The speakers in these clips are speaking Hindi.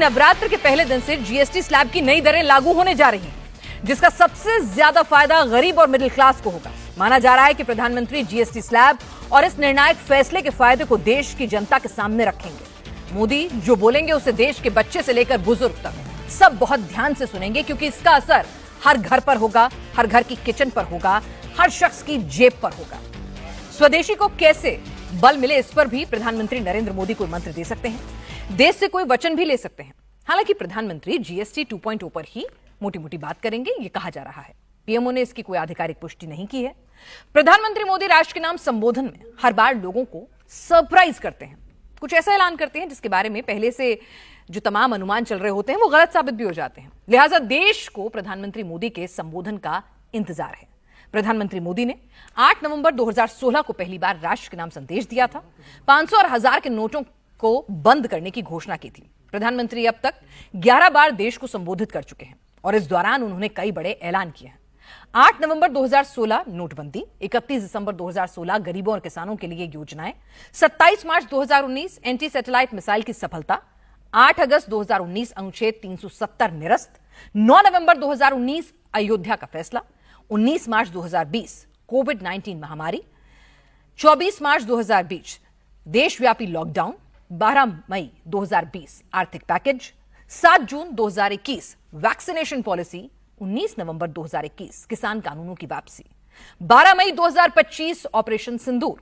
नवरात्र के पहले दिन से जीएसटी स्लैब की नई दरें लागू होने जा रही हैं, जिसका सबसे ज्यादा फायदा गरीब और मिडिल क्लास को होगा। माना जा रहा है कि प्रधानमंत्री जीएसटी स्लैब और इस निर्णायक फैसले के फायदे को देश की जनता के सामने रखेंगे। मोदी जो बोलेंगे उसे देश के बच्चे से लेकर बुजुर्ग तक सब बहुत ध्यान से सुनेंगे, क्योंकि इसका असर हर घर पर होगा, हर घर की किचन पर होगा, हर शख्स की जेब पर होगा। स्वदेशी को कैसे बल मिले, इस पर भी प्रधानमंत्री नरेंद्र मोदी कोई मंत्र दे सकते हैं, देश से कोई वचन भी ले सकते हैं। हालांकि प्रधानमंत्री जीएसटी 2.0 पर ही मोटी मोटी बात करेंगे, यह कहा जा रहा है। पीएमओ ने इसकी कोई आधिकारिक पुष्टि नहीं की है। प्रधानमंत्री मोदी राष्ट्र के नाम संबोधन में हर बार लोगों को सरप्राइज करते हैं, कुछ ऐसा ऐलान करते हैं जिसके बारे में पहले से जो तमाम अनुमान चल रहे होते हैं वो गलत साबित भी हो जाते हैं। लिहाजा देश को प्रधानमंत्री मोदी के संबोधन का इंतजार है। प्रधानमंत्री मोदी ने 8 नवंबर 2016 को पहली बार राष्ट्र के नाम संदेश दिया था। 500 और 1000 के नोटों को बंद करने की घोषणा की थी। प्रधानमंत्री अब तक 11 बार देश को संबोधित कर चुके हैं और इस दौरान उन्होंने कई बड़े ऐलान किए हैं। 8 नवंबर 2016 नोटबंदी, 31 दिसंबर 2016 गरीबों और किसानों के लिए योजनाएं, 27 मार्च 2019 एंटी सैटेलाइट मिसाइल की सफलता, 8 अगस्त 2019 अनुच्छेद 370 निरस्त, 9 नवंबर 2019 अयोध्या का फैसला, 19 मार्च 2020 कोविड-19 महामारी, 24 मार्च 2020 देशव्यापी लॉकडाउन, 12 मई 2020 आर्थिक पैकेज, 7 जून 2021 वैक्सीनेशन पॉलिसी, 19 नवंबर 2021 किसान कानूनों की वापसी, 12 मई 2025 ऑपरेशन सिंदूर,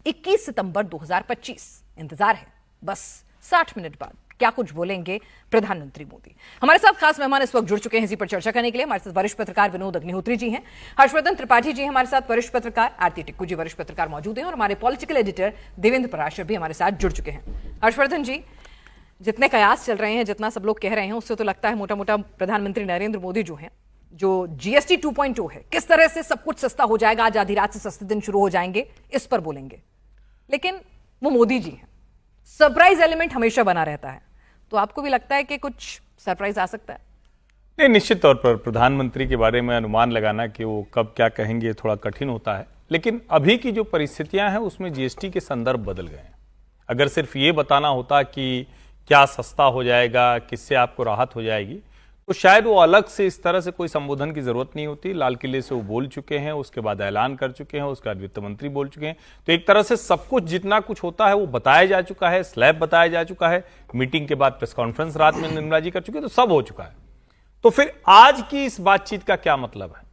21 सितंबर 2025। इंतजार है बस 60 मिनट बाद क्या कुछ बोलेंगे प्रधानमंत्री मोदी। हमारे साथ खास मेहमान इस वक्त जुड़ चुके हैं इसी पर चर्चा करने के लिए। हमारे साथ वरिष्ठ पत्रकार विनोद अग्निहोत्री जी हैं, हर्षवर्धन त्रिपाठी जी हैं हमारे साथ वरिष्ठ पत्रकार, आरती टिक्कू जी वरिष्ठ पत्रकार मौजूद हैं और हमारे पॉलिटिकल एडिटर देवेंद्र पराशर भी हमारे साथ जुड़ चुके हैं। हर्षवर्धन जी, जितने कयास चल रहे हैं, जितना सब लोग कह रहे हैं, उससे तो लगता है मोटा मोटा प्रधानमंत्री नरेंद्र मोदी जो हैं, जो जीएसटी 2.0 है, किस तरह से सब कुछ सस्ता हो जाएगा, आज आधी रात से सस्ते दिन शुरू हो जाएंगे, इस पर बोलेंगे। लेकिन वो मोदी जी हैं, सरप्राइज एलिमेंट हमेशा बना रहता है, तो आपको भी लगता है कि कुछ सरप्राइज आ सकता है? नहीं, निश्चित तौर पर प्रधानमंत्री के बारे में अनुमान लगाना कि वो कब क्या कहेंगे थोड़ा कठिन होता है। लेकिन अभी की जो परिस्थितियां हैं उसमें जीएसटी के संदर्भ बदल गए हैं। अगर सिर्फ ये बताना होता कि क्या सस्ता हो जाएगा, किससे आपको राहत हो जाएगी, तो शायद वो अलग से इस तरह से कोई संबोधन की जरूरत नहीं होती। लाल किले से वो बोल चुके हैं, उसके बाद ऐलान कर चुके हैं, उसके बाद वित्त मंत्री बोल चुके हैं, तो एक तरह से सब कुछ जितना कुछ होता है वो बताया जा चुका है, स्लैब बताया जा चुका है, मीटिंग के बाद प्रेस कॉन्फ्रेंस रात में निर्मला जी कर चुके हैं, तो सब हो चुका है। तो फिर आज की इस बातचीत का क्या मतलब है?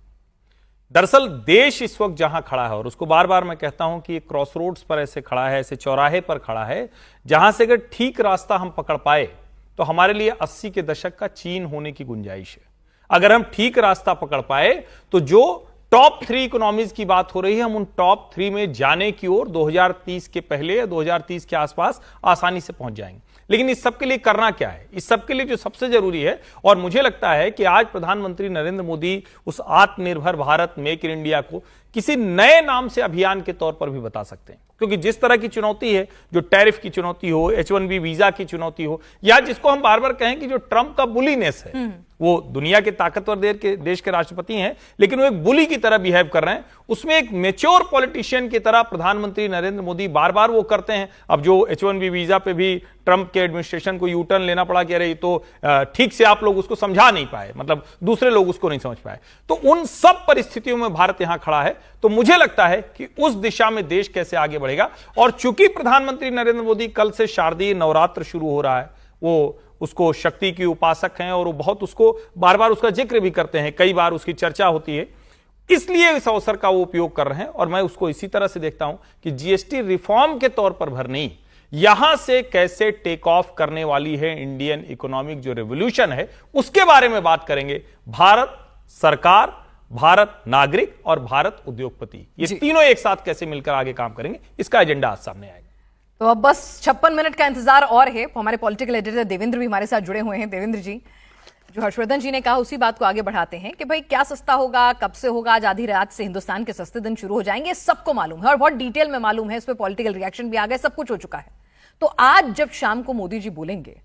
दरअसल देश इस वक्त जहां खड़ा है, और उसको बार बार मैं कहता हूं कि क्रॉस रोड्स पर ऐसे खड़ा है, ऐसे चौराहे पर खड़ा है, जहां से अगर ठीक रास्ता हम पकड़ पाए तो हमारे लिए 80 के दशक का चीन होने की गुंजाइश है। अगर हम ठीक रास्ता पकड़ पाए तो जो टॉप 3 इकोनॉमीज की बात हो रही है, हम उन टॉप 3 में जाने की ओर 2030 के पहले या 2030 के आसपास आसानी से पहुंच जाएंगे। लेकिन इस सब के लिए करना क्या है? इस सब के लिए जो सबसे जरूरी है, और मुझे लगता है कि आज प्रधानमंत्री नरेंद्र मोदी उस आत्मनिर्भर भारत, मेक इन इंडिया को किसी नए नाम से अभियान के तौर पर भी बता सकते हैं। क्योंकि जिस तरह की चुनौती है, जो टैरिफ की चुनौती हो, H1B वीजा की चुनौती हो, या जिसको हम बार बार कहें कि जो ट्रंप का बुलीनेस है, वो दुनिया के ताकतवर देश के राष्ट्रपति हैं, लेकिन वो एक बुली की तरह बिहेव कर रहे हैं। उसमें एक मेच्योर पॉलिटिशियन की तरह प्रधानमंत्री नरेंद्र मोदी बार बार वो करते हैं। अब जो H1B वीजा पे भी ट्रंप के एडमिनिस्ट्रेशन को यू टर्न लेना पड़ा कि अरे तो ठीक से आप लोग उसको समझा नहीं पाए, मतलब दूसरे लोग उसको नहीं समझ पाए। तो उन सब परिस्थितियों में भारत यहां खड़ा है। तो मुझे लगता है कि उस दिशा में देश कैसे आगे बढ़ेगा। और चूंकि प्रधानमंत्री नरेंद्र मोदी कल से शारदीय नवरात्र शुरू हो रहा है, वो उसको शक्ति की उपासक हैं और वो बहुत उसको बार बार उसका जिक्र भी करते हैं, कई बार उसकी चर्चा होती है, इसलिए इस अवसर का वो उपयोग कर रहे हैं। और मैं उसको इसी तरह से देखता हूं कि जीएसटी रिफॉर्म के तौर पर भर नहीं, यहां से कैसे टेक ऑफ करने वाली है इंडियन इकोनॉमिक जो रेवोल्यूशन है, उसके बारे में बात करेंगे। भारत सरकार, भारत नागरिक और भारत उद्योगपति, ये तीनों एक साथ कैसे मिलकर आगे काम करेंगे, इसका एजेंडा आज सामने आएगा। तो अब बस 56 मिनट का इंतजार और है। हमारे पॉलिटिकल एडिटर देवेंद्र भी हमारे साथ जुड़े हुए हैं। देवेंद्र जी, जो हर्षवर्धन जी ने कहा उसी बात को आगे बढ़ाते हैं कि भाई क्या सस्ता होगा, कब से होगा, आज आधी रात से हिंदुस्तान के सस्ते दिन शुरू हो जाएंगे, सबको मालूम है और बहुत डिटेल में मालूम है। इस पर पॉलिटिकल रिएक्शन भी आ गए, सब कुछ हो चुका है। तो आज जब शाम को मोदी जी बोलेंगे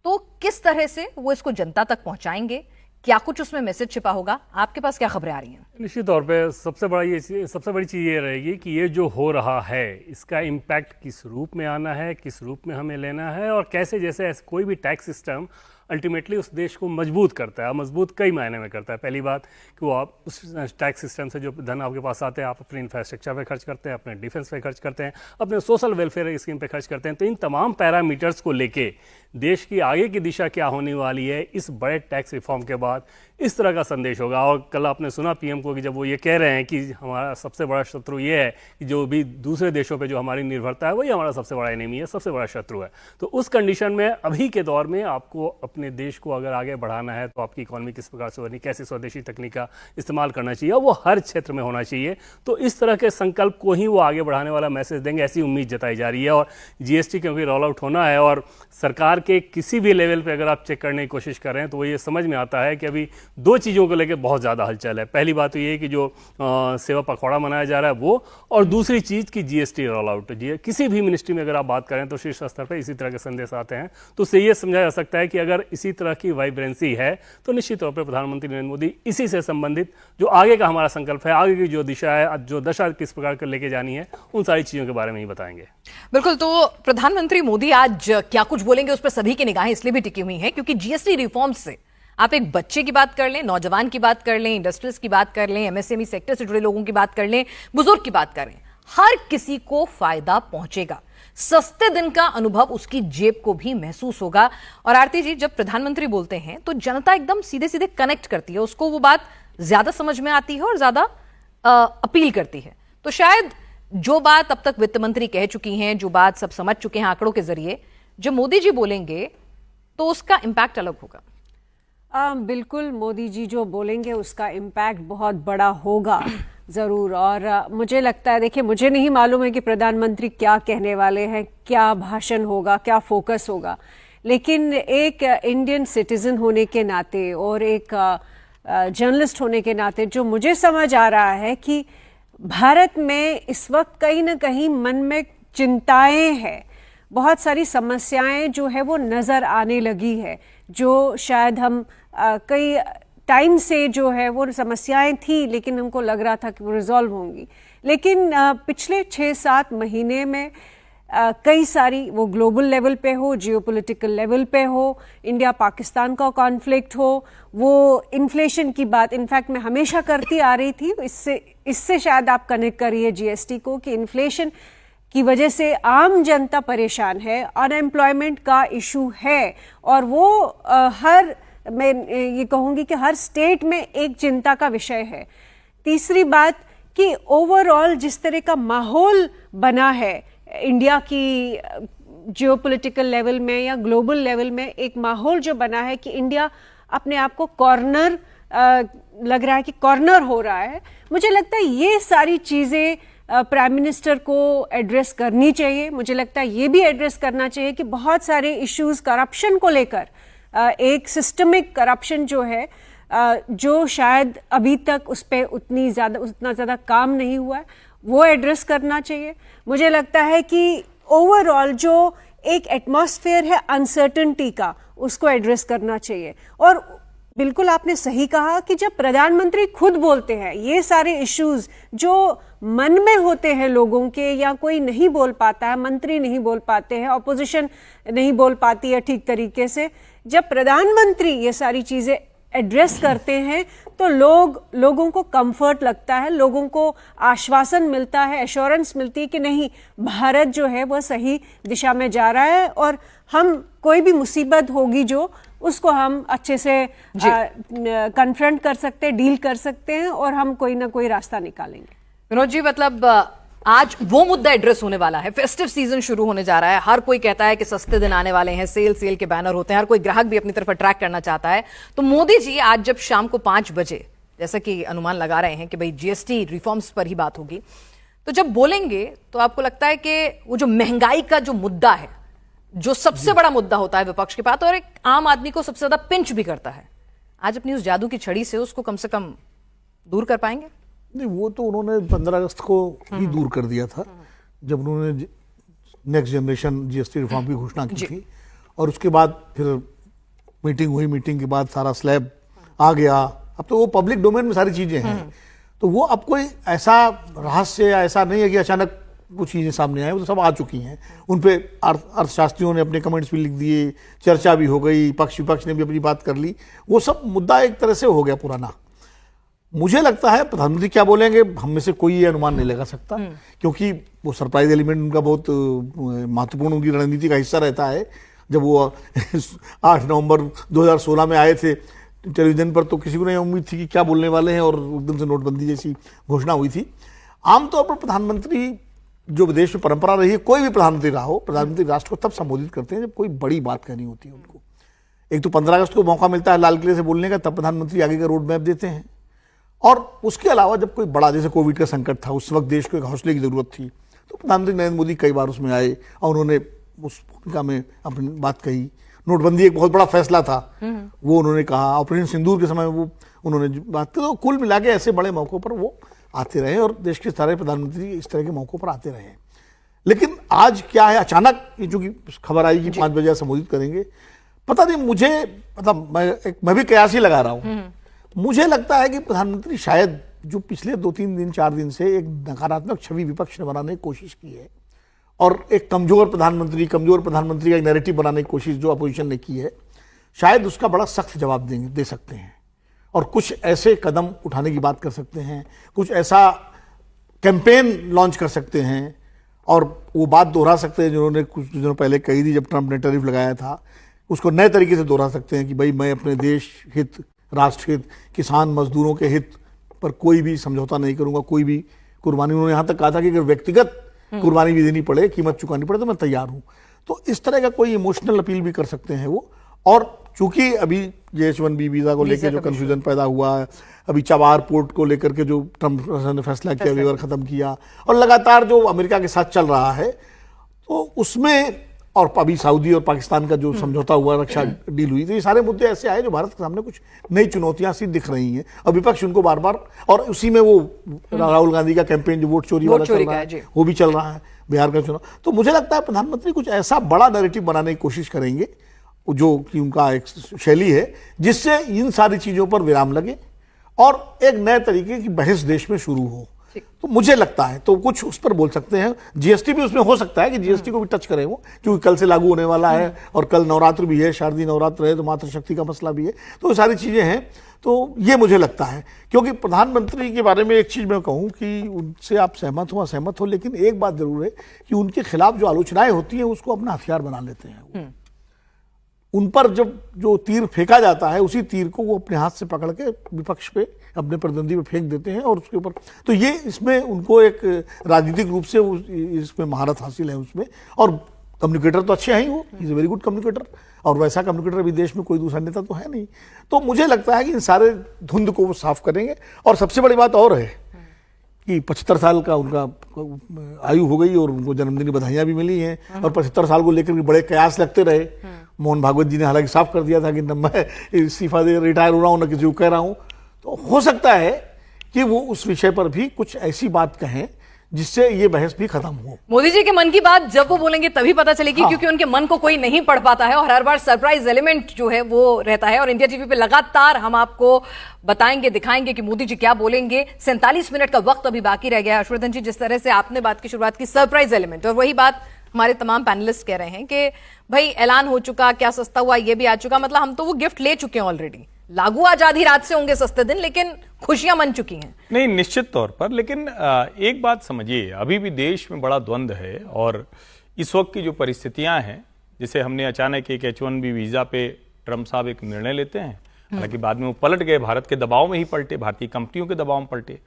तो किस तरह से वो इसको जनता तक पहुंचाएंगे, क्या कुछ उसमें मैसेज छिपा होगा? आपके पास क्या खबरें आ रही हैं? निश्चित तौर पे सबसे बड़ी चीज़ ये रहेगी कि ये जो हो रहा है इसका इम्पैक्ट किस रूप में आना है, किस रूप में हमें लेना है, और कैसे जैसे कोई भी टैक्स सिस्टम अल्टीमेटली उस देश को मजबूत करता है। मजबूत कई मायने में करता है। पहली बात कि वो आप उस टैक्स सिस्टम से जो धन आपके पास आते हैं, आप अपने इंफ्रास्ट्रक्चर पे खर्च करते हैं, अपने डिफेंस पे खर्च करते हैं, अपने सोशल वेलफेयर स्कीम पे खर्च करते हैं। तो इन तमाम पैरामीटर्स को लेके देश की आगे की दिशा क्या होने वाली है इस बड़े टैक्स रिफॉर्म के बाद, इस तरह का संदेश होगा। और कल आपने सुना पीएम को कि जब वो ये कह रहे हैं कि हमारा सबसे बड़ा शत्रु ये है कि जो भी दूसरे देशों पे जो हमारी निर्भरता है वही हमारा सबसे बड़ा एनिमी है, सबसे बड़ा शत्रु है। तो उस कंडीशन में अभी के दौर में आपको अपने देश को अगर आगे बढ़ाना है तो आपकी इकोनॉमी किस प्रकार से होनी, कैसे स्वदेशी तकनीक का इस्तेमाल करना चाहिए, और वो हर क्षेत्र में होना चाहिए। तो इस तरह के संकल्प को ही वो आगे बढ़ाने वाला मैसेज देंगे, ऐसी उम्मीद जताई जा रही है। और जीएसटी क्योंकि रोल आउट होना है और सरकार के किसी भी लेवल पे अगर आप चेक करने की कोशिश कर रहे हैं तो वो ये समझ में आता है कि अभी दो चीज़ों को लेकर बहुत ज़्यादा हलचल है। पहली बात तो ये कि जो सेवा पखवाड़ा मनाया जा रहा है वो, और दूसरी चीज़ की जीएसटी रोल आउट। किसी भी मिनिस्ट्री में अगर आप बात करें तो शीर्ष स्तर पर इसी तरह के संदेश आते हैं। तो उससे ये समझा जा सकता है कि अगर इसी तरह की वाइब्रेंसी है तो निश्चित तौर पर प्रधानमंत्री नरेंद्र मोदी इसी से संबंधित जो आगे का हमारा संकल्प है, आगे की जो दिशा है, जो दशा किस प्रकार कर लेके जानी है, उन सारी चीज़ों के बारे में ही बताएंगे। बिल्कुल। तो प्रधानमंत्री मोदी आज क्या कुछ बोलेंगे उस पर सभी की निगाहें इसलिए भी टिकी हुई हैं क्योंकि जीएसटी रिफॉर्म से आप एक बच्चे की बात कर लें, नौजवान की बात कर लें, इंडस्ट्रीज की बात कर लें, एमएसएमई सेक्टर से जुड़े लोगों की बात कर लें, बुजुर्ग की बात करें, हर किसी को फायदा पहुंचेगा। सस्ते दिन का अनुभव उसकी जेब को भी महसूस होगा। और आरती जी, जब प्रधानमंत्री बोलते हैं तो जनता एकदम सीधे सीधे कनेक्ट करती है, उसको वो बात ज्यादा समझ में आती है और ज्यादा अपील करती है। तो शायद जो बात अब तक वित्त मंत्री कह चुकी हैं, जो बात सब समझ चुके हैं आंकड़ों के जरिए, जब मोदी जी बोलेंगे तो उसका इंपैक्ट अलग होगा। बिल्कुल, मोदी जी जो बोलेंगे उसका इम्पैक्ट बहुत बड़ा होगा ज़रूर। और मुझे लगता है, देखिए मुझे नहीं मालूम है कि प्रधानमंत्री क्या कहने वाले हैं, क्या भाषण होगा, क्या फोकस होगा, लेकिन एक इंडियन सिटीज़न होने के नाते और एक जर्नलिस्ट होने के नाते जो मुझे समझ आ रहा है कि भारत में इस वक्त कहीं ना कहीं मन में चिंताएं हैं, बहुत सारी समस्याएं जो है वो नज़र आने लगी है, जो शायद हम कई टाइम से जो है वो समस्याएं थी लेकिन हमको लग रहा था कि वो रिजॉल्व होंगी। लेकिन पिछले 6-7 महीने में कई सारी, वो ग्लोबल लेवल पे हो, जियोपॉलिटिकल लेवल पे हो, इंडिया पाकिस्तान का कॉन्फ्लिक्ट हो, वो इन्फ्लेशन की बात इनफैक्ट मैं हमेशा करती आ रही थी, इससे शायद आप कनेक्ट करिए जीएसटी को कि इन्फ्लेशन की वजह से आम जनता परेशान है, अनएम्प्लॉयमेंट का इशू है, और वो मैं ये कहूँगी कि हर स्टेट में एक चिंता का विषय है। तीसरी बात कि ओवरऑल जिस तरह का माहौल बना है इंडिया की जियोपॉलिटिकल लेवल में या ग्लोबल लेवल में, एक माहौल जो बना है कि इंडिया अपने आप को कॉर्नर लग रहा है कि कॉर्नर हो रहा है, मुझे लगता है ये सारी चीज़ें प्राइम मिनिस्टर को एड्रेस करनी चाहिए। मुझे लगता है ये भी एड्रेस करना चाहिए कि बहुत सारे इश्यूज करप्शन को लेकर, एक सिस्टमिक करप्शन जो है, जो शायद अभी तक उस पर उतना ज़्यादा काम नहीं हुआ है, वो एड्रेस करना चाहिए। मुझे लगता है कि ओवरऑल जो एक एटमॉस्फेयर है अनसर्टेनिटी का, उसको एड्रेस करना चाहिए। और बिल्कुल आपने सही कहा कि जब प्रधानमंत्री खुद बोलते हैं ये सारे इश्यूज जो मन में होते हैं लोगों के, या कोई नहीं बोल पाता है, मंत्री नहीं बोल पाते हैं, ऑपोजिशन नहीं बोल पाती है ठीक तरीके से, जब प्रधानमंत्री ये सारी चीजें एड्रेस करते हैं तो लोगों को कंफर्ट लगता है, लोगों को आश्वासन मिलता है, एश्योरेंस मिलती है कि नहीं, भारत जो है वह सही दिशा में जा रहा है और हम कोई भी मुसीबत होगी जो उसको हम अच्छे से कन्फ्रंट कर सकते हैं, डील कर सकते हैं, और हम कोई ना कोई रास्ता निकालेंगे। विनोद जी, मतलब आज वो मुद्दा एड्रेस होने वाला है, फेस्टिव सीजन शुरू होने जा रहा है, हर कोई कहता है कि सस्ते दिन आने वाले हैं, सेल के बैनर होते हैं, हर कोई ग्राहक भी अपनी तरफ अट्रैक्ट करना चाहता है। तो मोदी जी आज जब शाम को 5 बजे, जैसा कि अनुमान लगा रहे हैं कि भाई जीएसटी रिफॉर्म्स पर ही बात होगी, तो जब बोलेंगे तो आपको लगता है कि वो जो महंगाई का जो मुद्दा है, जो सबसे बड़ा मुद्दा होता है विपक्ष के पास और एक आम आदमी को सबसे ज्यादा पिंच भी करता है, आज अपनी उस जादू की छड़ी से उसको कम से कम दूर कर पाएंगे? नहीं, वो तो उन्होंने 15 अगस्त को ही दूर कर दिया था, जब उन्होंने नेक्स्ट जनरेशन जीएसटी रिफॉर्म की घोषणा की थी। और उसके बाद फिर मीटिंग हुई, मीटिंग के बाद सारा स्लैब आ गया, अब तो वो पब्लिक डोमेन में सारी चीजें हैं। तो वो अब कोई ऐसा रहस्य या ऐसा नहीं है कि अचानक कुछ चीजें सामने आए, वो तो सब आ चुकी हैं। उन पे अर्थशास्त्रियों ने अपने कमेंट्स भी लिख दिए, चर्चा भी हो गई, पक्ष विपक्ष ने भी अपनी बात कर ली, वो सब मुद्दा एक तरह से हो गया पुराना। मुझे लगता है प्रधानमंत्री क्या बोलेंगे हम में से कोई ये अनुमान नहीं लगा सकता, क्योंकि वो सरप्राइज एलिमेंट उनका बहुत महत्वपूर्ण उनकी रणनीति का हिस्सा रहता है। जब वो 8 नवंबर 2016 में आए थे टेलीविजन पर, तो किसी को नहीं उम्मीद थी कि क्या बोलने वाले हैं, और एकदम से नोटबंदी जैसी घोषणा हुई थी। आमतौर पर प्रधानमंत्री, जो विदेश में परंपरा रही है, कोई भी प्रधानमंत्री रहा हो, प्रधानमंत्री राष्ट्र को तब संबोधित करते हैं जब कोई बड़ी बात कहनी होती है उनको। एक तो 15 अगस्त को मौका मिलता है लाल किले से बोलने का, तब प्रधानमंत्री आगे का रोड मैप देते हैं। और उसके अलावा जब कोई बड़ा, जैसे कोविड का संकट था, उस वक्त देश को एक हौसले की जरूरत थी, तो प्रधानमंत्री नरेंद्र मोदी कई बार उसमें आए और उन्होंने उस भूमिका में अपनी बात कही। नोटबंदी एक बहुत बड़ा फैसला था, वो उन्होंने कहा। ऑपरेशन सिंदूर के समय वो उन्होंने बात की। तो कुल मिला के ऐसे बड़े मौकों पर वो आते रहे और देश के सारे प्रधानमंत्री इस तरह के मौकों पर आते रहे। लेकिन आज क्या है, अचानक चूंकि खबर आई कि 5 बजे संबोधित करेंगे, पता नहीं, मुझे मतलब मैं भी कयास ही लगा रहा हूं। मुझे लगता है कि प्रधानमंत्री शायद जो पिछले 2-3 दिन 4 दिन से एक नकारात्मक छवि विपक्ष ने बनाने की कोशिश की है, और एक कमजोर प्रधानमंत्री का एक नैरेटिव बनाने की कोशिश जो अपोजिशन ने की है, शायद उसका बड़ा सख्त जवाब दे सकते हैं। और कुछ ऐसे कदम उठाने की बात कर सकते हैं, कुछ ऐसा कैंपेन लॉन्च कर सकते हैं, और वो बात दोहरा सकते हैं जिन्होंने कुछ दिनों पहले कही थी जब ट्रंप ने टैरिफ लगाया था, उसको नए तरीके से दोहरा सकते हैं कि भाई मैं अपने देश हित, राष्ट्र हित, किसान मजदूरों के हित पर कोई भी समझौता नहीं करूंगा, कोई भी कुर्बानी। उन्होंने यहाँ तक कहा था कि अगर व्यक्तिगत कुर्बानी भी देनी पड़े, कीमत चुकानी पड़े, तो मैं तैयार हूं। तो इस तरह का कोई इमोशनल अपील भी कर सकते हैं वो। और चूंकि अभी ये H1B वीजा को लेकर जो कंफ्यूजन पैदा हुआ है, अभी चबार पोर्ट को लेकर के जो ट्रंप ने फैसला किया, वेवर खत्म किया, और लगातार जो अमेरिका के साथ चल रहा है, तो उसमें, और अभी सऊदी और पाकिस्तान का जो समझौता हुआ, रक्षा डील हुई, तो ये सारे मुद्दे ऐसे आए जो भारत के सामने कुछ नई चुनौतियां सी दिख रही हैं, और विपक्ष उनको बार बार, और उसी में वो राहुल गांधी का कैंपेन जो वोट चोरी वाला चल रहा है, वो भी चल रहा है, बिहार का चुनाव। तो मुझे लगता है प्रधानमंत्री कुछ ऐसा बड़ा नैरेटिव बनाने की कोशिश करेंगे जो कि उनका एक शैली है, जिससे इन सारी चीजों पर विराम लगे और एक नए तरीके की बहस देश में शुरू हो। तो मुझे लगता है तो कुछ उस पर बोल सकते हैं। जीएसटी भी उसमें हो सकता है कि जीएसटी को भी टच करें वो, क्योंकि कल से लागू होने वाला है, और कल नवरात्र भी है, शारदीय नवरात्र है, तो मातृशक्ति का मसला भी है, तो ये सारी चीजें हैं। तो ये मुझे लगता है, क्योंकि प्रधानमंत्री के बारे में एक चीज मैं कहूं कि उनसे आप सहमत हो असहमत हो, लेकिन एक बात जरूर है कि उनके खिलाफ जो आलोचनाएं होती हैं उसको अपना हथियार बना लेते हैं। उन पर जब जो तीर फेंका जाता है, उसी तीर को वो अपने हाथ से पकड़ के विपक्ष पे, अपने प्रतिद्वंदी पे फेंक देते हैं, और उसके ऊपर, तो ये इसमें उनको एक राजनीतिक रूप से इसमें महारत हासिल है उसमें। और कम्युनिकेटर तो अच्छे हैं ही, वो is a very good communicator, और वैसा कम्युनिकेटर अभी देश में कोई दूसरा नेता तो है नहीं। तो मुझे लगता है कि इन सारे धुंध को वो साफ करेंगे। और सबसे बड़ी बात और है कि 75 साल का उनका आयु हो गई, और उनको जन्मदिन की बधाइयां भी मिली हैं, और 75 साल को लेकर भी बड़े कयास लगते रहे। मोहन भागवत जी ने हालांकि साफ कर दिया था कि न मैं इस्तीफा दे रिटायर हो रहा हूं, न किसी को कह रहा हूं। तो हो सकता है कि वो उस विषय पर भी कुछ ऐसी बात कहें जिससे ये बहस भी खत्म हो। मोदी जी के मन की बात जब वो बोलेंगे तभी पता चलेगी, क्योंकि उनके मन को कोई नहीं पढ़ पाता है, और हर बार सरप्राइज एलिमेंट जो है वो रहता है। और इंडिया टीवी पे लगातार हम आपको बताएंगे, दिखाएंगे कि मोदी जी क्या बोलेंगे। 47 मिनट का वक्त अभी बाकी रह गया है। हर्षवर्धन जी, जिस तरह से आपने बात की शुरुआत की, सरप्राइज एलिमेंट, और वही बात हमारे तमाम पैनलिस्ट कह रहे हैं कि भाई ऐलान हो चुका, क्या सस्ता हुआ, ये भी आ चुका, मतलब हम तो वो गिफ्ट ले चुके हैं ऑलरेडी। लागू आज आधी रात से होंगे सस्ते दिन, लेकिन खुशियां मन चुकी हैं। नहीं, निश्चित तौर पर। लेकिन एक बात समझिए, अभी भी देश में बड़ा द्वंद्व है, और इस वक्त की जो परिस्थितियां हैं, जैसे हमने अचानक एक H1B वीजा पे ट्रंप साहब एक निर्णय लेते हैं, हालांकि बाद में वो पलट गए, भारत के दबाव में ही पलटे, भारतीय कंपनियों के दबाव में पलटे,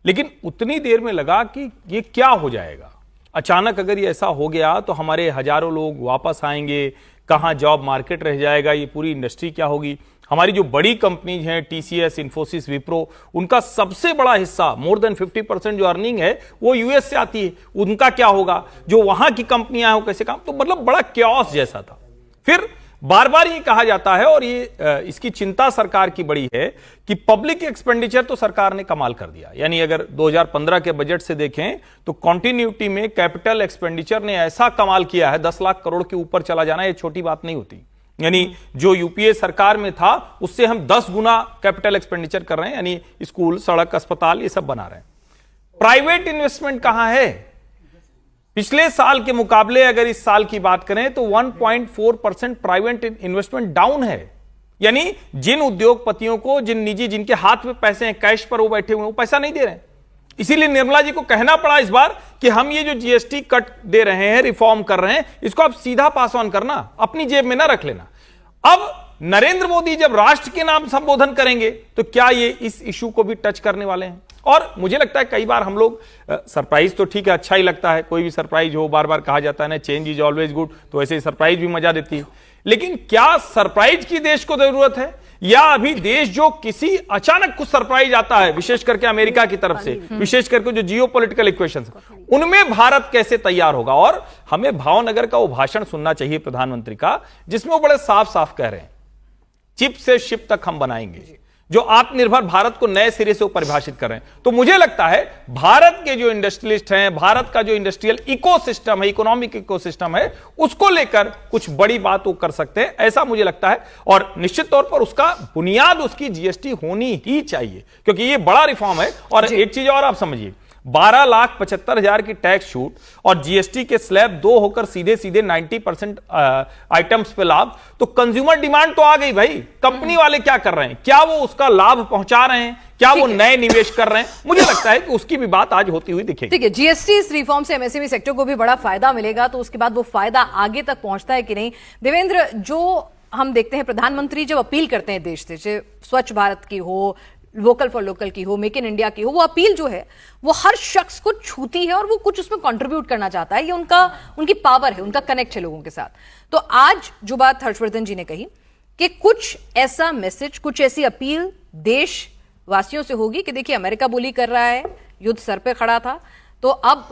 लेकिन उतनी देर में लगा कि ये क्या हो जाएगा। अचानक अगर ये ऐसा हो गया तो हमारे हजारों लोग वापस आएंगे, कहां जॉब मार्केट रह जाएगा, ये पूरी इंडस्ट्री क्या होगी। हमारी जो बड़ी कंपनीज हैं, TCS, इन्फोसिस, विप्रो, उनका सबसे बड़ा हिस्सा, मोर देन 50% जो अर्निंग है वो यूएस से आती है, उनका क्या होगा, जो वहां की कंपनियां हैं वो कैसे काम। तो मतलब बड़ा क्योस जैसा था। फिर बार बार ये कहा जाता है, और ये इसकी चिंता सरकार की बड़ी है कि पब्लिक एक्सपेंडिचर तो सरकार ने कमाल कर दिया। यानी अगर 2015 के बजट से देखें तो कॉन्टिन्यूटी में कैपिटल एक्सपेंडिचर ने ऐसा कमाल किया है, 10 लाख करोड़ के ऊपर चला जाना ये छोटी बात नहीं होती। यानी जो यूपीए सरकार में था उससे हम 10 गुना कैपिटल एक्सपेंडिचर कर रहे हैं, यानी स्कूल, सड़क, अस्पताल ये सब बना रहे हैं। प्राइवेट इन्वेस्टमेंट कहां है? पिछले साल के मुकाबले अगर इस साल की बात करें तो 1.4% प्राइवेट इन्वेस्टमेंट डाउन है। यानी जिन उद्योगपतियों को, जिनके हाथ में पैसे हैं, कैश पर वो बैठे हुए हैं, वो पैसा नहीं दे रहे हैं। इसीलिए निर्मला जी को कहना पड़ा इस बार कि हम ये जो जीएसटी कट दे रहे हैं, रिफॉर्म कर रहे हैं, इसको आप सीधा पास ऑन करना, अपनी जेब में ना रख लेना। अब नरेंद्र मोदी जब राष्ट्र के नाम संबोधन करेंगे तो क्या ये इस इशू को भी टच करने वाले हैं? और मुझे लगता है कई बार हम लोग सरप्राइज तो ठीक है, अच्छा ही लगता है, कोई भी सरप्राइज हो, बार बार कहा जाता है ना, चेंज इज ऑलवेज गुड, तो ऐसे ही सरप्राइज भी मजा देती है। लेकिन क्या सरप्राइज की देश को जरूरत है, या अभी देश जो किसी अचानक कुछ सरप्राइज आता है, विशेष करके अमेरिका की तरफ से, विशेष करके जो जियोपॉलिटिकल इक्वेशंस, उनमें भारत कैसे तैयार होगा? और हमें भावनगर का वो भाषण सुनना चाहिए प्रधानमंत्री का, जिसमें वो बड़े साफ साफ कह रहे हैं चिप से शिप तक हम बनाएंगे, जो आत्मनिर्भर भारत को नए सिरे से परिभाषित कर रहे हैं। तो मुझे लगता है भारत के जो इंडस्ट्रियलिस्ट हैं, भारत का जो इंडस्ट्रियल इकोसिस्टम है, इकोनॉमिक इकोसिस्टम है, उसको लेकर कुछ बड़ी बात वो कर सकते हैं, ऐसा मुझे लगता है। और निश्चित तौर पर उसका बुनियाद उसकी जीएसटी होनी ही चाहिए, क्योंकि ये बड़ा रिफॉर्म है। और एक चीज और आप समझिए, 12,75,000 की टैक्स छूट और जीएसटी के स्लैब 2 होकर सीधे सीधे 90% आइटम्स पे लाभ, तो कंज्यूमर डिमांड तो आ गई भाई। कंपनी वाले क्या कर रहे हैं? क्या वो उसका लाभ पहुंचा रहे हैं? क्या वो नए निवेश कर रहे हैं? मुझे लगता है कि उसकी भी बात आज होती हुई दिखेगी। ठीक है, जीएसटी इस रिफॉर्म से एमएसएमई सेक्टर को भी बड़ा फायदा मिलेगा, तो उसके बाद वो फायदा आगे तक पहुंचता है कि नहीं? देवेंद्र, जो हम देखते हैं प्रधानमंत्री जब अपील करते हैं देश से, चाहे स्वच्छ भारत की हो, वोकल फॉर लोकल की हो, मेक इन इंडिया की हो, वो अपील जो है वो हर शख्स को छूती है और वो कुछ उसमें कंट्रीब्यूट करना चाहता है। ये उनकी पावर है, उनका कनेक्ट है लोगों के साथ। तो आज जो बात हर्षवर्धन जी ने कही कि कुछ ऐसा मैसेज, कुछ ऐसी अपील देशवासियों से होगी कि देखिए अमेरिका बोली कर रहा है, युद्ध सर पे खड़ा था, तो अब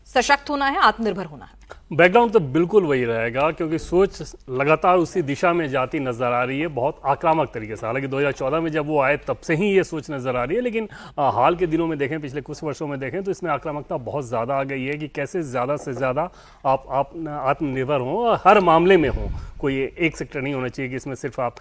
सशक्त होना है, आत्मनिर्भर होना है। बैकग्राउंड तो बिल्कुल वही रहेगा, क्योंकि सोच लगातार उसी दिशा में जाती नजर आ रही है, बहुत आक्रामक तरीके से। हालांकि 2014 में जब वो आए तब से ही ये सोच नजर आ रही है, लेकिन हाल के दिनों में देखें, पिछले कुछ वर्षों में देखें, तो इसमें आक्रामकता बहुत ज़्यादा आ गई है कि कैसे ज़्यादा से ज़्यादा आप आत्मनिर्भर हों और हर मामले में हों। कोई एक सेक्टर नहीं होना चाहिए कि इसमें सिर्फ आप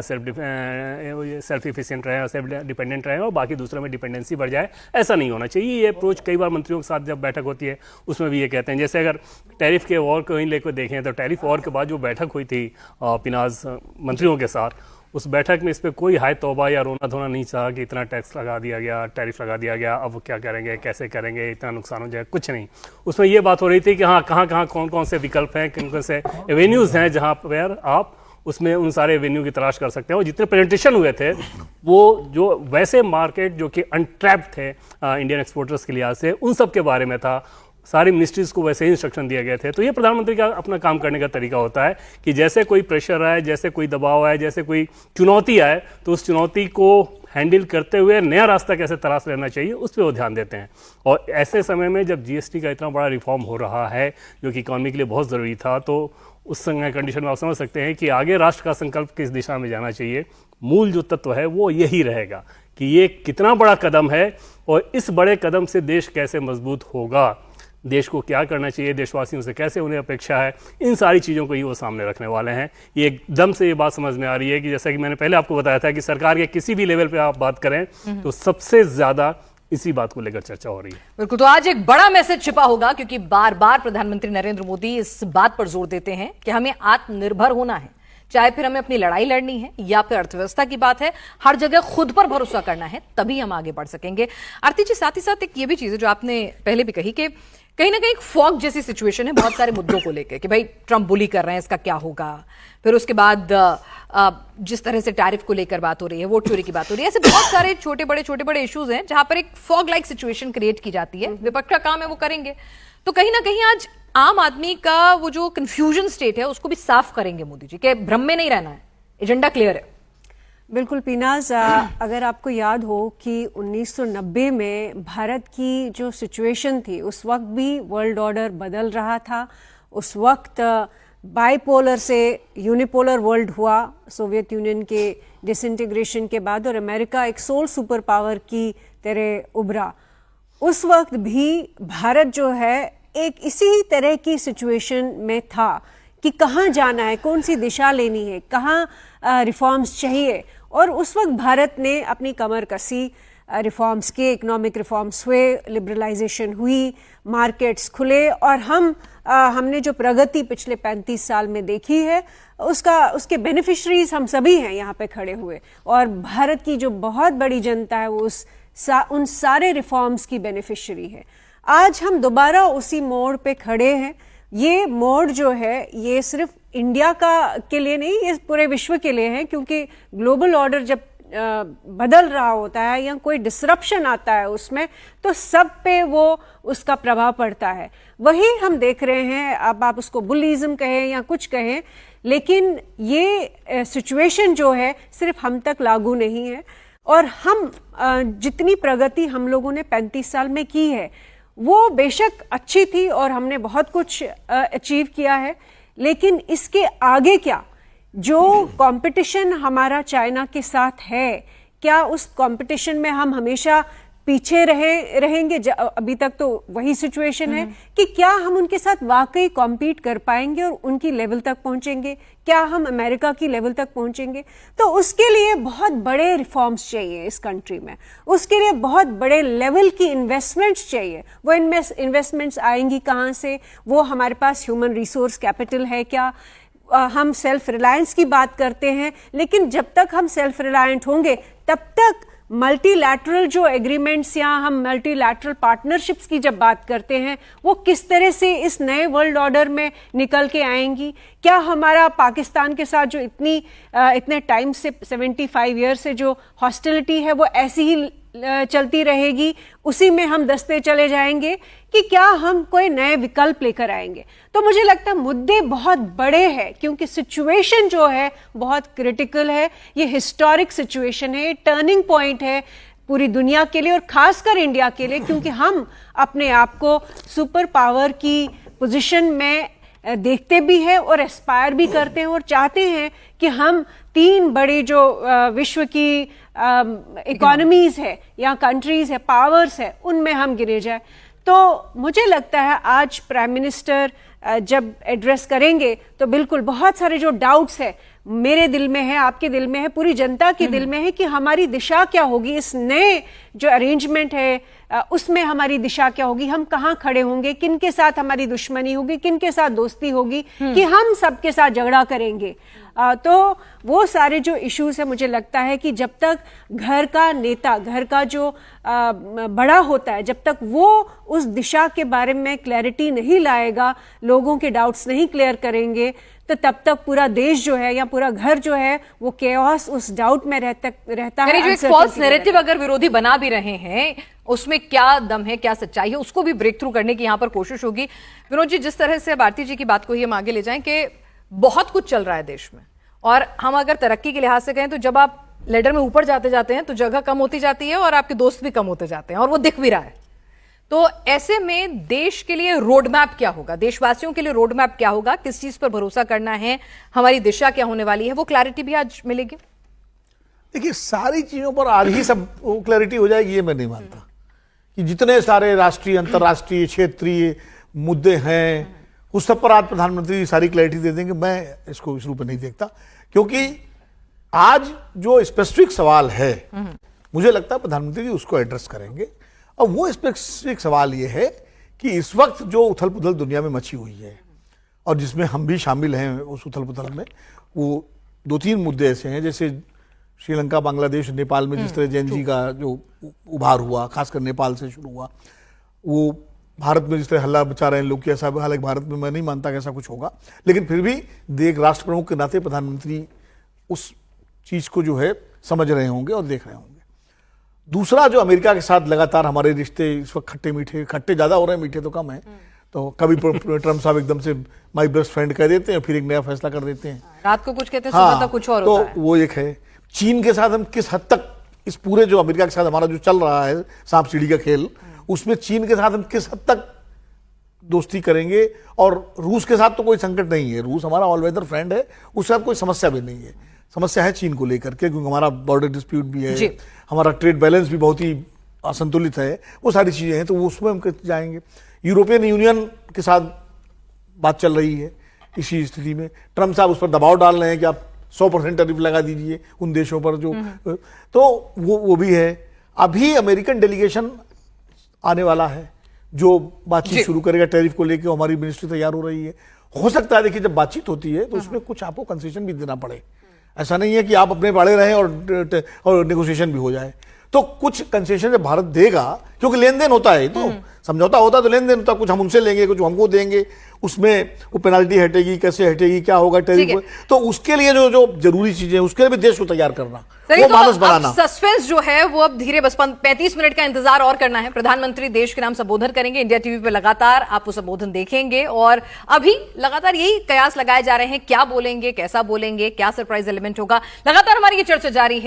सेल्फ इफिशिएंट रहें और सेल्फ डिपेंडेंट रहें और बाकी दूसरों में डिपेंडेंसी बढ़ जाए, ऐसा नहीं होना चाहिए। ये अप्रोच कई बार मंत्रियों के साथ जब बैठक होती है उसमें भी ये कहते हैं। जैसे अगर टैरिफ के वॉर को ही लेकर देखें, तो टैरिफ वॉर के बाद जो बैठक हुई थी पिनाज मंत्रियों के साथ, उस बैठक में इस पर कोई हाय तौबा या रोना धोना नहीं चाहा कि इतना टैक्स लगा दिया गया, टैरिफ लगा दिया गया, अब क्या करेंगे, कैसे करेंगे, इतना नुकसान हो जाए, कुछ नहीं। उसमें ये बात हो रही थी कि हाँ, कहाँ कौन कौन से विकल्प हैं, कौन कौन से एवेन्यूज़ हैं जहाँ पर आप उसमें उन सारे एवेन्यू की तलाश कर सकते हैं। और जितने प्रेजेंटेशन हुए थे वो जो वैसे मार्केट जो कि अनट्रैप्ड थे इंडियन एक्सपोर्टर्स के लिहाज से, उन सब के बारे में था। सारी मिनिस्ट्रीज को वैसे ही इंस्ट्रक्शन दिए गए थे। तो ये प्रधानमंत्री का अपना काम करने का तरीका होता है कि जैसे कोई प्रेशर आए, जैसे कोई दबाव आए, जैसे कोई चुनौती आए, तो उस चुनौती को हैंडल करते हुए नया रास्ता कैसे तलाश लेना चाहिए उस पर वो ध्यान देते हैं। और ऐसे समय में जब जीएसटी का इतना बड़ा रिफॉर्म हो रहा है जो कि इकॉनमी के लिए बहुत ज़रूरी था, तो उस समय कंडीशन में आप समझ सकते हैं कि आगे राष्ट्र का संकल्प किस दिशा में जाना चाहिए। मूल जो तत्व है वो यही रहेगा कि ये कितना बड़ा कदम है और इस बड़े कदम से देश कैसे मजबूत होगा, देश को क्या करना चाहिए, देशवासियों से कैसे उन्हें अपेक्षा है, इन सारी चीज़ों को ही वो सामने रखने वाले हैं। ये एकदम से ये बात समझ में आ रही है कि जैसा कि मैंने पहले आपको बताया था कि सरकार के किसी भी लेवल पे आप बात करें तो सबसे ज़्यादा इसी बात को लेकर चर्चा हो रही है। बिल्कुल, तो आज एक बड़ा मैसेज छिपा होगा, क्योंकि बार बार प्रधानमंत्री नरेंद्र मोदी इस बात पर जोर देते हैं कि हमें आत्मनिर्भर होना है, चाहे फिर हमें अपनी लड़ाई लड़नी है या फिर अर्थव्यवस्था की बात है, हर जगह खुद पर भरोसा करना है, तभी हम आगे बढ़ सकेंगे। आरती जी, साथ ही साथ एक ये भी चीज है जो आपने पहले भी कही कि कहीं ना कहीं एक फॉग जैसी सिचुएशन है बहुत सारे मुद्दों को लेकर कि भाई ट्रंप बुली कर रहे हैं, इसका क्या होगा, फिर उसके बाद जिस तरह से टैरिफ को लेकर बात हो रही है, वोट चोरी की बात हो रही है, ऐसे बहुत सारे छोटे बड़े इश्यूज हैं जहां पर एक फॉग लाइक सिचुएशन क्रिएट की जाती है। विपक्ष का काम है वो करेंगे, तो कहीं ना कहीं आज आम आदमी का वो जो कंफ्यूजन स्टेट है उसको भी साफ करेंगे मोदी जी के। भ्रम में नहीं रहना है, एजेंडा क्लियर है। बिल्कुल पीनाज, अगर आपको याद हो कि 1990 में भारत की जो सिचुएशन थी उस वक्त भी वर्ल्ड ऑर्डर बदल रहा था। उस वक्त बाइपोलर से यूनिपोलर वर्ल्ड हुआ सोवियत यूनियन के डिसइंटीग्रेशन के बाद, और अमेरिका एक सोल सुपर पावर की तरह उभरा। उस वक्त भी भारत जो है एक इसी तरह की सिचुएशन में था कि कहाँ जाना है, कौन सी दिशा लेनी है, कहाँ रिफॉर्म्स चाहिए। और उस वक्त भारत ने अपनी कमर कसी, रिफॉर्म्स के, इकोनॉमिक रिफॉर्म्स हुए, लिबरलाइजेशन हुई, मार्केट्स खुले, और हमने जो प्रगति पिछले 35 साल में देखी है उसके बेनिफिशरीज हम सभी हैं यहाँ पे खड़े हुए। और भारत की जो बहुत बड़ी जनता है वो उन सारे रिफॉर्म्स की बेनिफिशरी है। आज हम दोबारा उसी मोड़ पे खड़े हैं। ये मोड़ जो है ये सिर्फ इंडिया के लिए नहीं, ये पूरे विश्व के लिए है, क्योंकि ग्लोबल ऑर्डर जब बदल रहा होता है या कोई डिसरप्शन आता है उसमें, तो सब पे वो उसका प्रभाव पड़ता है। वही हम देख रहे हैं। अब आप उसको बुलिज्म कहें या कुछ कहें, लेकिन ये सिचुएशन जो है सिर्फ हम तक लागू नहीं है। और हम जितनी प्रगति हम लोगों ने 35 साल में की है वो बेशक अच्छी थी और हमने बहुत कुछ अचीव किया है, लेकिन इसके आगे क्या, जो कंपटीशन हमारा चाइना के साथ है, क्या उस कंपटीशन में हम हमेशा पीछे रहेंगे? अभी तक तो वही सिचुएशन है कि क्या हम उनके साथ वाकई कॉम्पीट कर पाएंगे और उनकी लेवल तक पहुंचेंगे? क्या हम अमेरिका की लेवल तक पहुंचेंगे? तो उसके लिए बहुत बड़े रिफॉर्म्स चाहिए इस कंट्री में, उसके लिए बहुत बड़े लेवल की इन्वेस्टमेंट्स चाहिए। वो इन्वेस्टमेंट्स आएंगी कहाँ से? वो हमारे पास ह्यूमन रिसोर्स कैपिटल है क्या? हम सेल्फ रिलायंस की बात करते हैं, लेकिन जब तक हम सेल्फ रिलायंट होंगे तब तक मल्टीलैटरल जो एग्रीमेंट्स या हम मल्टीलैटरल पार्टनरशिप्स की जब बात करते हैं वो किस तरह से इस नए वर्ल्ड ऑर्डर में निकल के आएंगी? क्या हमारा पाकिस्तान के साथ जो इतने टाइम से 75 ईयर से जो हॉस्टिलिटी है वो ऐसी ही चलती रहेगी, उसी में हम दसते चले जाएंगे, कि क्या हम कोई नए विकल्प लेकर आएंगे? तो मुझे लगता है मुद्दे बहुत बड़े हैं, क्योंकि सिचुएशन जो है बहुत क्रिटिकल है। ये हिस्टोरिक सिचुएशन है, टर्निंग पॉइंट है पूरी दुनिया के लिए और खासकर इंडिया के लिए, क्योंकि हम अपने आप को सुपर पावर की पोजीशन में देखते भी हैं और एस्पायर भी करते हैं और चाहते हैं कि हम 3 बड़ी जो विश्व की इकोनॉमीज है या कंट्रीज है, पावर्स है, उनमें हम गिरे जाए। तो मुझे लगता है आज प्राइम मिनिस्टर जब एड्रेस करेंगे तो बिल्कुल बहुत सारे जो डाउट्स है मेरे दिल में है, आपके दिल में है, पूरी जनता के दिल में है कि हमारी दिशा क्या होगी, इस नए जो अरेंजमेंट है उसमें हमारी दिशा क्या होगी, हम कहाँ खड़े होंगे, किन के साथ हमारी दुश्मनी होगी, किन के साथ दोस्ती होगी, कि हम सबके साथ झगड़ा करेंगे। तो वो सारे जो इश्यूज है, मुझे लगता है कि जब तक घर का नेता, घर का जो बड़ा होता है, जब तक वो उस दिशा के बारे में क्लैरिटी नहीं लाएगा, लोगों के डाउट्स नहीं क्लियर करेंगे, तो तब तक पूरा देश जो है या पूरा घर जो है वो केओस, उस डाउट में रहता है। जो एक फॉल्स नैरेटिव अगर विरोधी बना भी रहे हैं उसमें क्या दम है, क्या सच्चाई है, उसको भी ब्रेक थ्रू करने की यहाँ पर कोशिश होगी। विनोद जी, जिस तरह से भारती जी की बात को ही हम आगे ले जाएं कि बहुत कुछ चल रहा है देश में, और हम अगर तरक्की के लिहाज से कहें तो जब आप लेडर में ऊपर जाते जाते हैं तो जगह कम होती जाती है और आपके दोस्त भी कम होते जाते हैं, और वो दिख भी रहा है। तो ऐसे में देश के लिए रोड मैप क्या होगा, देशवासियों के लिए रोड मैप क्या होगा, किस चीज पर भरोसा करना है, हमारी दिशा क्या होने वाली है, वो क्लैरिटी भी आज मिलेगी? देखिए, सारी चीजों पर आज ही सब क्लैरिटी हो जाएगी ये मैं नहीं मानता। कि जितने सारे राष्ट्रीय, अंतर्राष्ट्रीय, क्षेत्रीय मुद्दे हैं उस सब पर आज प्रधानमंत्री सारी क्लैरिटी दे देंगे, मैं इसको इस रूप में नहीं देखता। क्योंकि आज जो स्पेसिफिक सवाल है मुझे लगता है प्रधानमंत्री जी उसको एड्रेस करेंगे। और वो स्पेसिफिक सवाल ये है कि इस वक्त जो उथल पुथल दुनिया में मची हुई है और जिसमें हम भी शामिल हैं उस उथल पुथल में, वो 2-3 मुद्दे ऐसे हैं, जैसे श्रीलंका, बांग्लादेश, नेपाल में जिस तरह जैन का जो उभार हुआ, खासकर नेपाल से शुरू हुआ, वो भारत में जिस तरह हल्ला मचा रहे हैं लोग, ऐसा हालांकि भारत में मैं नहीं मानता कि ऐसा कुछ होगा, लेकिन फिर भी एक राष्ट्र प्रमुख के नाते प्रधानमंत्री उस चीज को जो है समझ रहे होंगे और देख रहे होंगे। दूसरा, जो अमेरिका के साथ लगातार हमारे रिश्ते इस वक्त खट्टे मीठे, खट्टे ज्यादा हो रहे हैं, मीठे तो कम है। तो कभी ट्रम्प साहब एकदम से माई बेस्ट फ्रेंड कह देते हैं, फिर एक नया फैसला कर देते हैं, रात को कुछ कहते हैं, सुबह तक कुछ और तो होता है। वो एक है। चीन के साथ हम किस हद तक इस पूरे जो अमेरिका के साथ हमारा जो चल रहा है सांप सीढ़ी का खेल, उसमें चीन के साथ हम किस हद तक दोस्ती करेंगे। और रूस के साथ तो कोई संकट नहीं है, रूस हमारा ऑल वेदर फ्रेंड है, उसके साथ कोई समस्या भी नहीं है। समस्या है चीन को लेकर के, क्योंकि हमारा बॉर्डर डिस्प्यूट भी है, हमारा ट्रेड बैलेंस भी बहुत ही असंतुलित है, वो सारी चीजें हैं, तो वो उसमें हम जाएंगे। यूरोपियन यूनियन के साथ बात चल रही है, इसी स्थिति में ट्रम्प साहब उस पर दबाव डाल रहे हैं कि आप 100% टैरिफ लगा दीजिए उन देशों पर जो, तो वो भी है। अभी अमेरिकन डेलीगेशन आने वाला है जो बातचीत शुरू करेगा टैरिफ को लेकर, हमारी मिनिस्ट्री तैयार हो रही है। हो सकता है देखिए जब बातचीत होती है तो उसमें कुछ आपको कंसेशन भी देना पड़े, ऐसा नहीं है कि आप अपने बाड़े रहें और नेगोशिएशन भी हो जाए। तो कुछ कंसेशन जब भारत देगा, क्योंकि लेन देन होता है, तो समझौता होता है तो लेन देन होता है, कुछ हम उनसे लेंगे कुछ हमको देंगे, उसमें वो पेनाल्टी हटेगी, कैसे हटेगी, क्या होगा टैरिफ, तो उसके लिए जो जरूरी चीजें उसके लिए भी देश को तैयार करना, वो मानस बनाना। सस्पेंस जो है वो अब धीरे, बस 35 मिनट का इंतजार और करना है। प्रधानमंत्री देश के नाम संबोधन करेंगे, इंडिया टीवी पे लगातार आप वो संबोधन देखेंगे और अभी लगातार यही कयास लगाए जा रहे हैं, क्या बोलेंगे, कैसा बोलेंगे, क्या सरप्राइज एलिमेंट होगा, लगातार हमारी ये चर्चा जारी है।